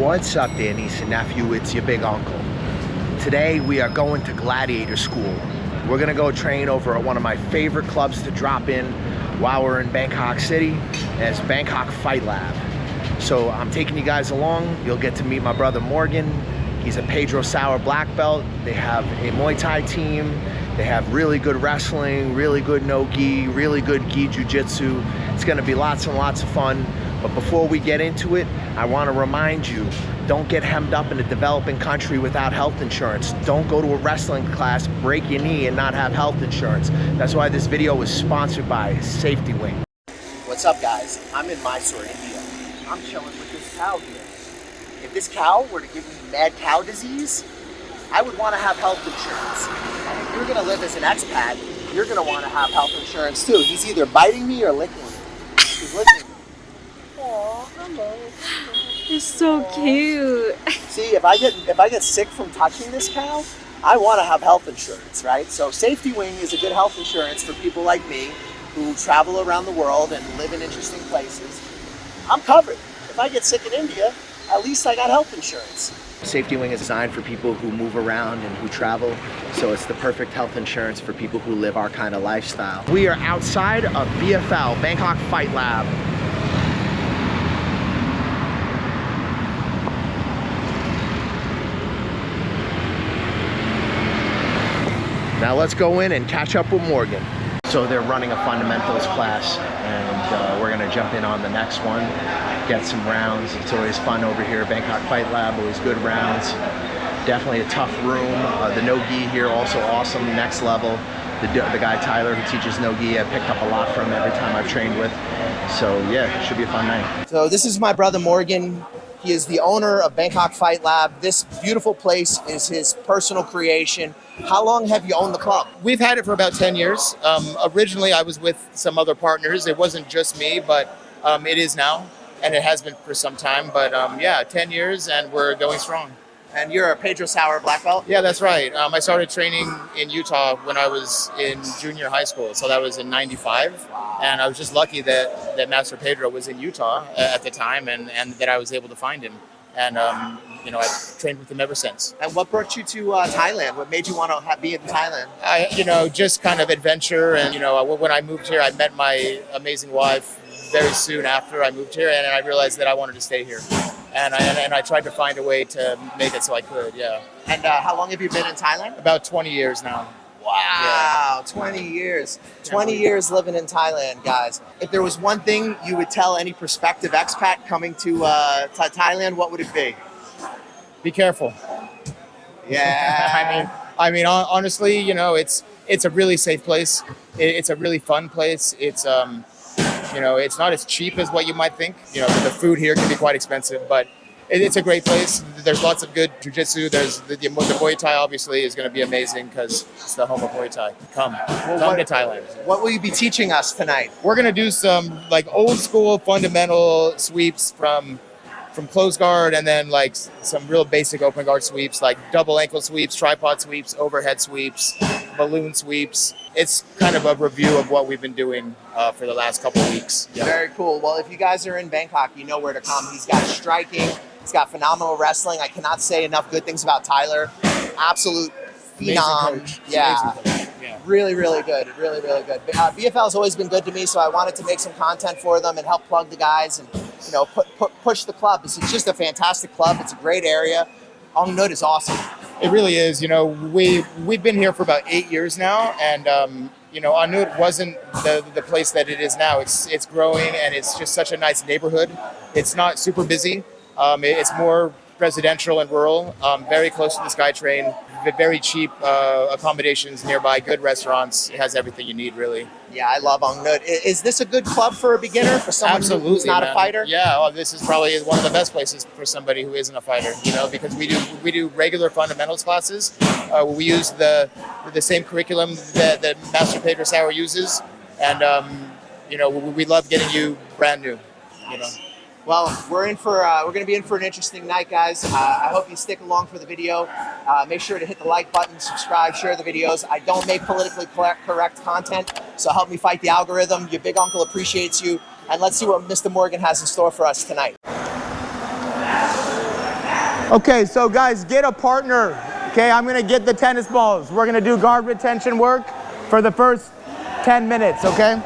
What's up there, niece and nephew? It's your big uncle. Today we are going to gladiator school. We're gonna go train over at one of my favorite clubs to drop in while we're in Bangkok City, and it's Bangkok Fight Lab. So I'm taking you guys along. You'll get to meet my brother Morgan. He's a Pedro Sauer Black Belt. They have a Muay Thai team. They have really good wrestling, really good no-gi, really good Gi Jiu-Jitsu. It's gonna be lots and lots of fun. But before we get into it, I wanna remind you, don't get hemmed up in a developing country without health insurance. Don't go to a wrestling class, break your knee, and not have health insurance. That's why this video was sponsored by Safety Wing. What's up, guys? I'm in Mysore, India. I'm chilling with this cow here. If this cow were to give me mad cow disease, I would want to have health insurance. And if you're going to live as an expat, you're going to want to have health insurance too. He's either biting me or licking me. He's licking me. Aw, hello. It's so cute. See, if I get sick from touching this cow, I want to have health insurance, right? So Safety Wing is a good health insurance for people like me who travel around the world and live in interesting places. I'm covered. If I get sick in India, at least I got health insurance. Safety Wing is designed for people who move around and who travel, so it's the perfect health insurance for people who live our kind of lifestyle. We are outside of BFL, Bangkok Fight Lab. Now let's go in and catch up with Morgan. So they're running a fundamentals class, and we're gonna jump in on the next one, get some rounds. It's always fun over here at Bangkok Fight Lab, always good rounds. Definitely a tough room. The no-gi here also awesome, next level. The guy Tyler who teaches no-gi, I picked up a lot from every time I've trained with. So yeah, it should be a fun night. So this is my brother Morgan. He is the owner of Bangkok Fight Lab. This beautiful place is his personal creation. How long have you owned the club? We've had it for about 10 years. Originally, I was with some other partners. It wasn't just me, but it is now, and it has been for some time. But yeah, 10 years, and we're going strong. And you're a Pedro Sauer Black Belt? Yeah, that's right. I started training in Utah when I was in junior high school, so that was in '95. Wow. And I was just lucky that Master Pedro was in Utah at the time, and that I was able to find him. And you know, I've trained with him ever since. And what brought you to Thailand? What made you want to be in Thailand? You know, just kind of adventure. And, you know, when I moved here, I met my amazing wife very soon after I moved here. And I realized that I wanted to stay here. And I tried to find a way to make it so I could, yeah. And how long have you been in Thailand? About 20 years now. Wow, yeah. 20 years. 20 years living in Thailand, guys. If there was one thing you would tell any prospective expat coming to Thailand, what would it be? Be careful. Yeah. I mean, honestly, you know, it's a really safe place. It's a really fun place. It's you know, it's not as cheap as what you might think. You know, the food here can be quite expensive, but it's a great place. There's lots of good jiu-jitsu. There's the Muay Thai obviously is going to be amazing because it's the home of Muay Thai. Come to Thailand. What will you be teaching us tonight? We're going to do some like old school fundamental sweeps from closed guard, and then like some real basic open guard sweeps, like double ankle sweeps, tripod sweeps, overhead sweeps, balloon sweeps. It's kind of a review of what we've been doing for the last couple of weeks. Yeah. Very cool. Well, if you guys are in Bangkok, you know where to come. He's got striking. He's got phenomenal wrestling. I cannot say enough good things about Tyler. Absolute phenom. Yeah. Yeah. Really, really good. Really, really good. BFL has always been good to me, so I wanted to make some content for them and help plug the guys and, you know, push the club. It's just a fantastic club. It's a great area. Ong Nut is awesome. It really is. You know, we've been here for about 8 years now, and you know, Ong Nut wasn't the place that it is now. It's growing, and it's just such a nice neighborhood. It's not super busy. It's more residential and rural. Very close to the SkyTrain. Very cheap accommodations nearby. Good restaurants. It has everything you need, really. Yeah, I love Ong Nut. Is this a good club for a beginner, for someone who's not a fighter? Yeah, well, this is probably one of the best places for somebody who isn't a fighter. You know, because we do regular fundamentals classes. We use the same curriculum that Master Pedro Sauer uses, and you know, we love getting you brand new. You know. Well, we're going to be in for an interesting night, guys. I hope you stick along for the video. Make sure to hit the like button, subscribe, share the videos. I don't make politically correct content, so help me fight the algorithm. Your big uncle appreciates you. And let's see what Mr. Morgan has in store for us tonight. Okay, so guys, get a partner. Okay, I'm gonna get the tennis balls. We're gonna do guard retention work for the first 10 minutes, okay?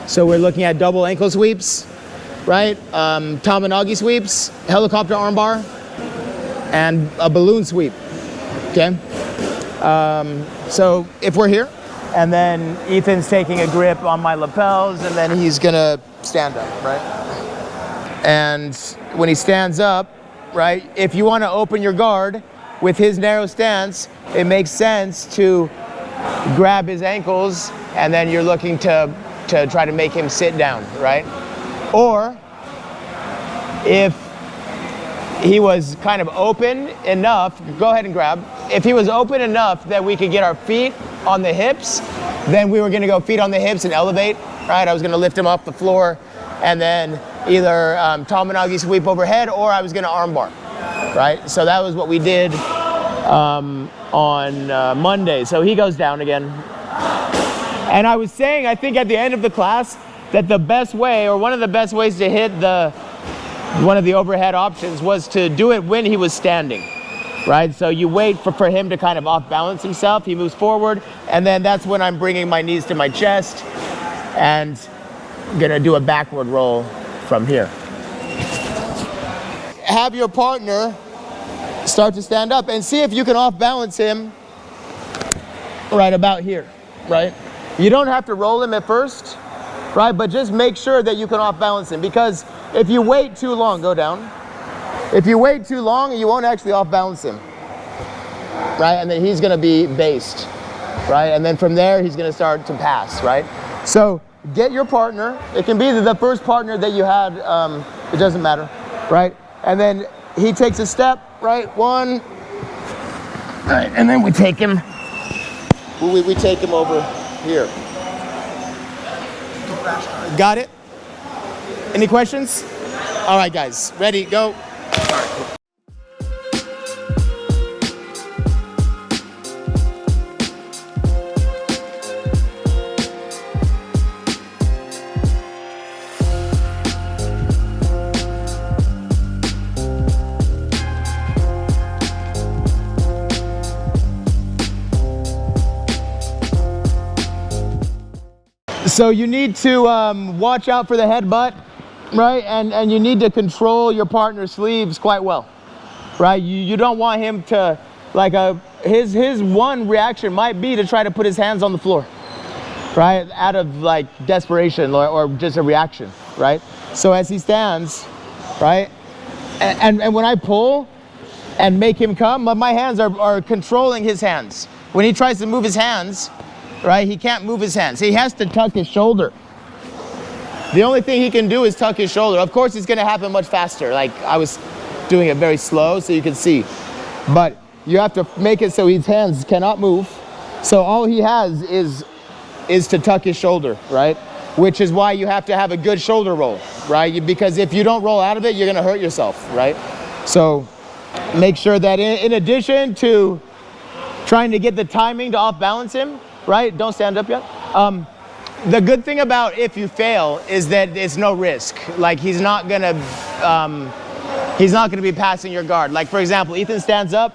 So we're looking at double ankle sweeps, right? Tamanagi sweeps, helicopter armbar, and a balloon sweep, okay? So if we're here, and then Ethan's taking a grip on my lapels, and then he's gonna stand up, right? And when he stands up, right, if you wanna open your guard with his narrow stance, it makes sense to grab his ankles, and then you're looking to try to make him sit down, right? Or if he was kind of open enough, go ahead and grab. If he was open enough that we could get our feet on the hips, then we were gonna go feet on the hips and elevate, right? I was gonna lift him off the floor and then either Tamanagi sweep overhead, or I was gonna armbar, right? So that was what we did on Monday. So he goes down again. And I was saying, I think at the end of the class, that the best way, or one of the best ways to hit one of the overhead options was to do it when he was standing, right? So you wait for him to kind of off balance himself, he moves forward, and then that's when I'm bringing my knees to my chest and gonna do a backward roll from here. Have your partner start to stand up and see if you can off balance him right about here, right? You don't have to roll him at first, right? But just make sure that you can off balance him, because if you wait too long, go down. If you wait too long, you won't actually off balance him, right? And then he's gonna be based, right? And then from there, he's gonna start to pass, right? So get your partner. It can be the first partner that you had, it doesn't matter, right? And then he takes a step, right? One, right? And then we take him, we take him over here. Got it? Any questions? All right, guys, ready, go. So you need to watch out for the headbutt, right? And you need to control your partner's sleeves quite well, right? You don't want him to, like, his one reaction might be to try to put his hands on the floor, right? Out of like desperation or just a reaction, right? So as he stands, right? And when I pull and make him come, my hands are controlling his hands. When he tries to move his hands, right, he can't move his hands. He has to tuck his shoulder. The only thing he can do is tuck his shoulder. Of course, it's gonna happen much faster. Like, I was doing it very slow so you can see. But you have to make it so his hands cannot move. So all he has is to tuck his shoulder, right? Which is why you have to have a good shoulder roll, right? Because if you don't roll out of it, you're gonna hurt yourself, right? So make sure that in addition to trying to get the timing to off balance him, right? Don't stand up yet. The good thing about if you fail is that it's no risk. Like, he's not gonna be passing your guard. Like, for example, Ethan stands up,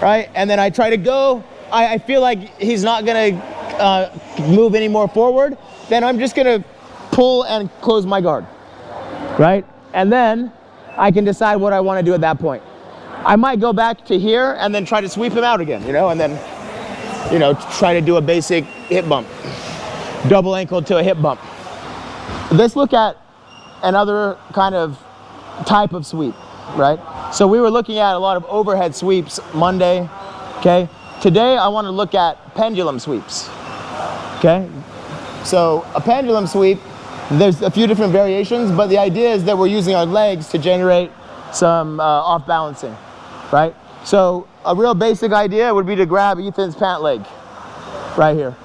right? And then I try to go. I feel like he's not gonna move any more forward. Then I'm just gonna pull and close my guard, right? And then I can decide what I want to do at that point. I might go back to here and then try to sweep him out again, and then try to do a basic hip bump, double ankle to a hip bump. Let's look at another kind of type of sweep, right? So we were looking at a lot of overhead sweeps Monday, okay? Today I want to look at pendulum sweeps, okay? So a pendulum sweep, there's a few different variations, but the idea is that we're using our legs to generate some off balancing, right? So a real basic idea would be to grab Ethan's pant leg right here,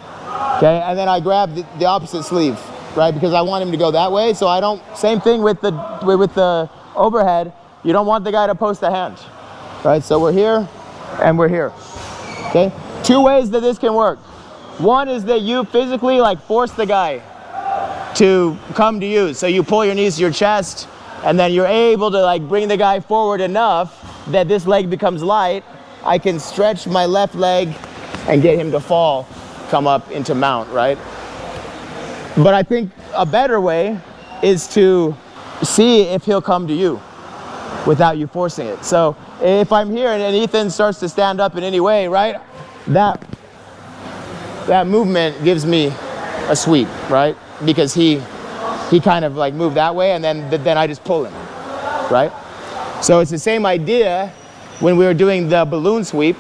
okay? And then I grab the opposite sleeve, right? Because I want him to go that way, so I don't, same thing with the overhead, you don't want the guy to post a hand, right? So we're here and we're here, okay? Two ways that this can work. One is that you physically like force the guy to come to you. So you pull your knees to your chest and then you're able to like bring the guy forward enough that this leg becomes light. I can stretch my left leg and get him to fall, come up into mount, right? But I think a better way is to see if he'll come to you without you forcing it. So if I'm here and Ethan starts to stand up in any way, right? That movement gives me a sweep, right? Because he kind of like moved that way and then I just pull him, right? So it's the same idea when we were doing the balloon sweep.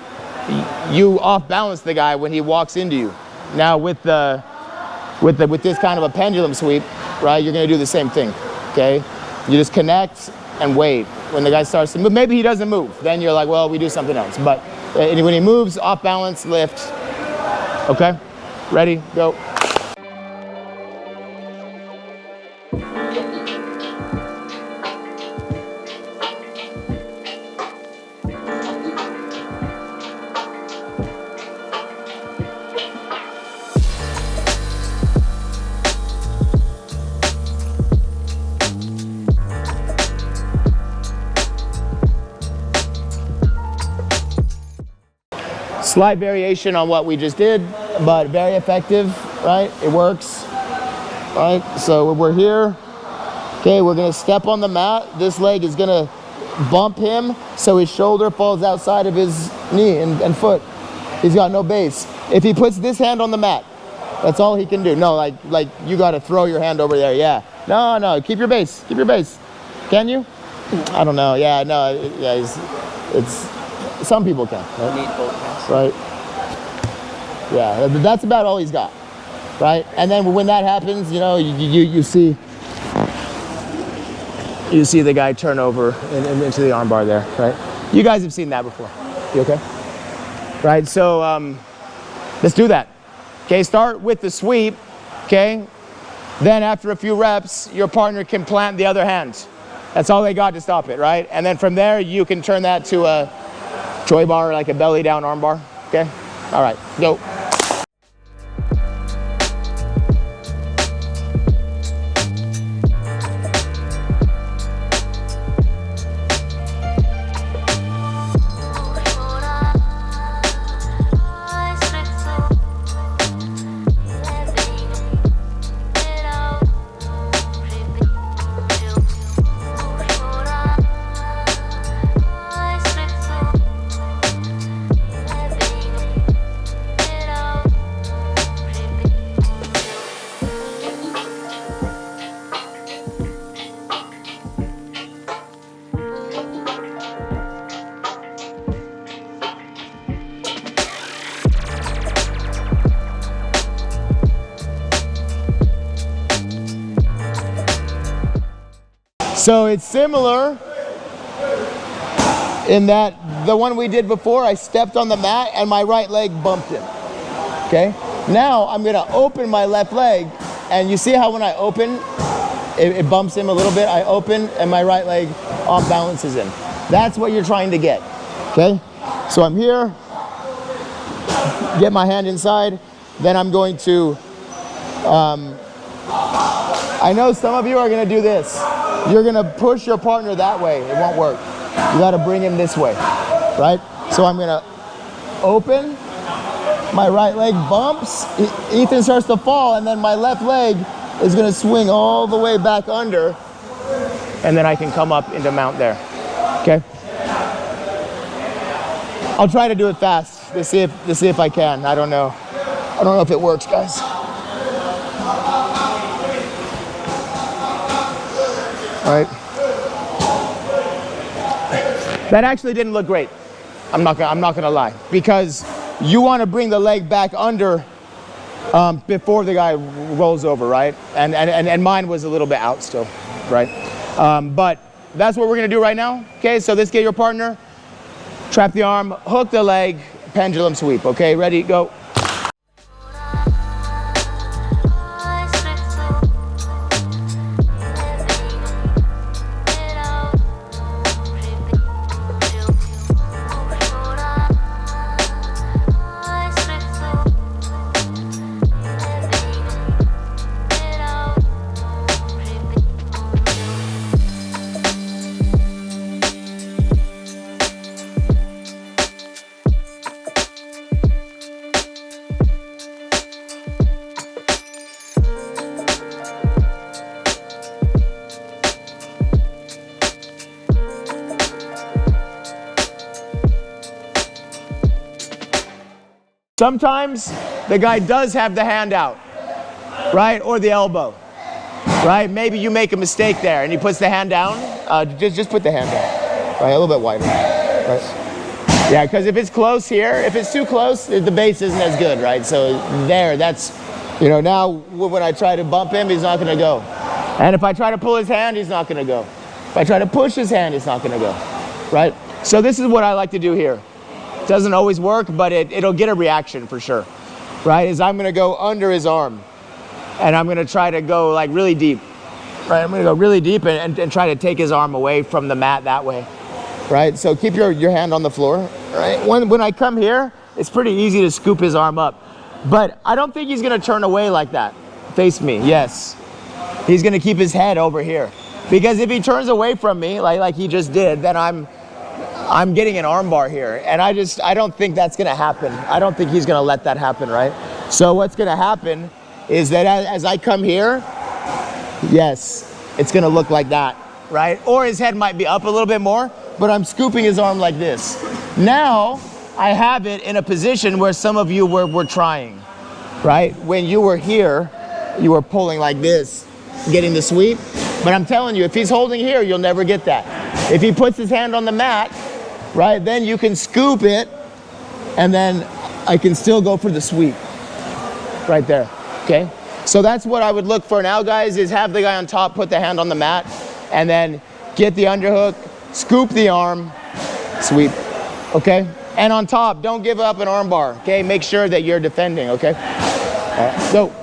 You off balance the guy when he walks into you. Now with this kind of a pendulum sweep, right? You're gonna do the same thing, okay? You just connect and wait. When the guy starts to move, maybe he doesn't move. Then you're like, well, we do something else. But when he moves, off balance, lift. Okay, ready, go. Slight variation on what we just did, but very effective, right? It works, right? So we're here. Okay, we're gonna step on the mat. This leg is gonna bump him so his shoulder falls outside of his knee and foot. He's got no base. If he puts this hand on the mat, that's all he can do. No, like you gotta throw your hand over there, yeah. No, keep your base, keep your base. Can you? I don't know, yeah, no, yeah, it's some people can, right? Right. Yeah, that's about all he's got, right? And then when that happens, you know, you see the guy turn over into the armbar there, right? You guys have seen that before. You okay? Right. So let's do that. Okay. Start with the sweep. Okay. Then after a few reps, your partner can plant the other hand. That's all they got to stop it, right? And then from there, you can turn that to a Choi bar, like a belly down arm bar, okay? All right, go. So it's similar in that the one we did before, I stepped on the mat and my right leg bumped him, okay? Now I'm gonna open my left leg, and you see how when I open, it bumps him a little bit. I open and my right leg off balances him. That's what you're trying to get, okay? So I'm here, get my hand inside, then I'm going to, I know some of you are gonna do this. You're gonna push your partner that way, it won't work. You gotta bring him this way, right? So I'm gonna open, my right leg bumps, Ethan starts to fall, and then my left leg is gonna swing all the way back under, and then I can come up into mount there, okay? I'll try to do it fast to see if I can. I don't know if it works, guys. right? That actually didn't look great. I'm not gonna lie, because you want to bring the leg back under before the guy rolls over, right? And mine was a little bit out still, right? But that's what we're gonna do right now. Okay, so let's get your partner, trap the arm, hook the leg, pendulum sweep. Okay, ready, go. Sometimes the guy does have the hand out, right? Or the elbow, right? Maybe you make a mistake there and he puts the hand down. Just put the hand down, right? A little bit wider, right? Yeah, because if it's close here, if it's too close, the base isn't as good, right? So there, that's, you know, now when I try to bump him, he's not gonna go. And if I try to pull his hand, he's not gonna go. If I try to push his hand, he's not gonna go, right? So this is what I like to do here. Doesn't always work, but it'll get a reaction for sure, right? Is I'm gonna go under his arm and I'm gonna try to go like really deep, right? I'm gonna go really deep and try to take his arm away from the mat that way, right? So keep your hand on the floor, right? When I come here, it's pretty easy to scoop his arm up, but I don't think he's gonna turn away like that. Face me, yes. He's gonna keep his head over here, because if he turns away from me, like he just did, then I'm getting an arm bar here, and I don't think that's gonna happen. I don't think he's gonna let that happen, right? So what's gonna happen is that as I come here, yes, it's gonna look like that, right? Or his head might be up a little bit more, but I'm scooping his arm like this. Now, I have it in a position where some of you were trying, right? When you were here, you were pulling like this, getting the sweep. But I'm telling you, if he's holding here, you'll never get that. If he puts his hand on the mat, right, then you can scoop it, and then I can still go for the sweep right there, okay? So that's what I would look for now, guys, is have the guy on top put the hand on the mat, and then get the underhook, scoop the arm, sweep, okay? And on top, don't give up an arm bar, okay? Make sure that you're defending, okay? All right, go.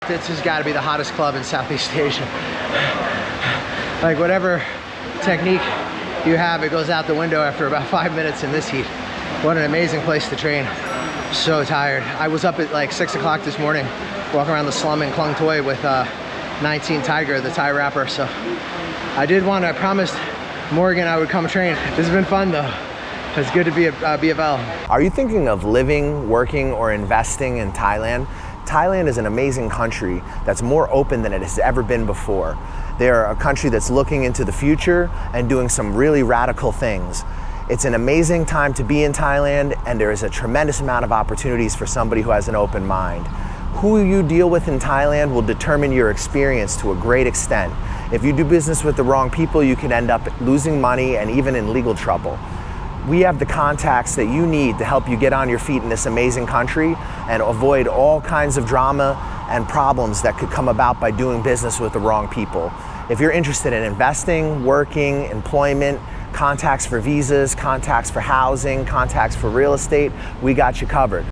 This has got to be the hottest club in Southeast Asia. Like whatever technique you have, it goes out the window after about 5 minutes in this heat. What an amazing place to train. So tired. I was up at like 6 o'clock this morning, walking around the slum in Klung Toi with 19 Tiger, the Thai rapper. So I promised Morgan I would come train. This has been fun though. It's good to be at BFL. Are you thinking of living, working, or investing in Thailand? Thailand is an amazing country that's more open than it has ever been before. They're a country that's looking into the future and doing some really radical things. It's an amazing time to be in Thailand, and there is a tremendous amount of opportunities for somebody who has an open mind. Who you deal with in Thailand will determine your experience to a great extent. If you do business with the wrong people, you can end up losing money and even in legal trouble. We have the contacts that you need to help you get on your feet in this amazing country and avoid all kinds of drama and problems that could come about by doing business with the wrong people. If you're interested in investing, working, employment, contacts for visas, contacts for housing, contacts for real estate, we got you covered.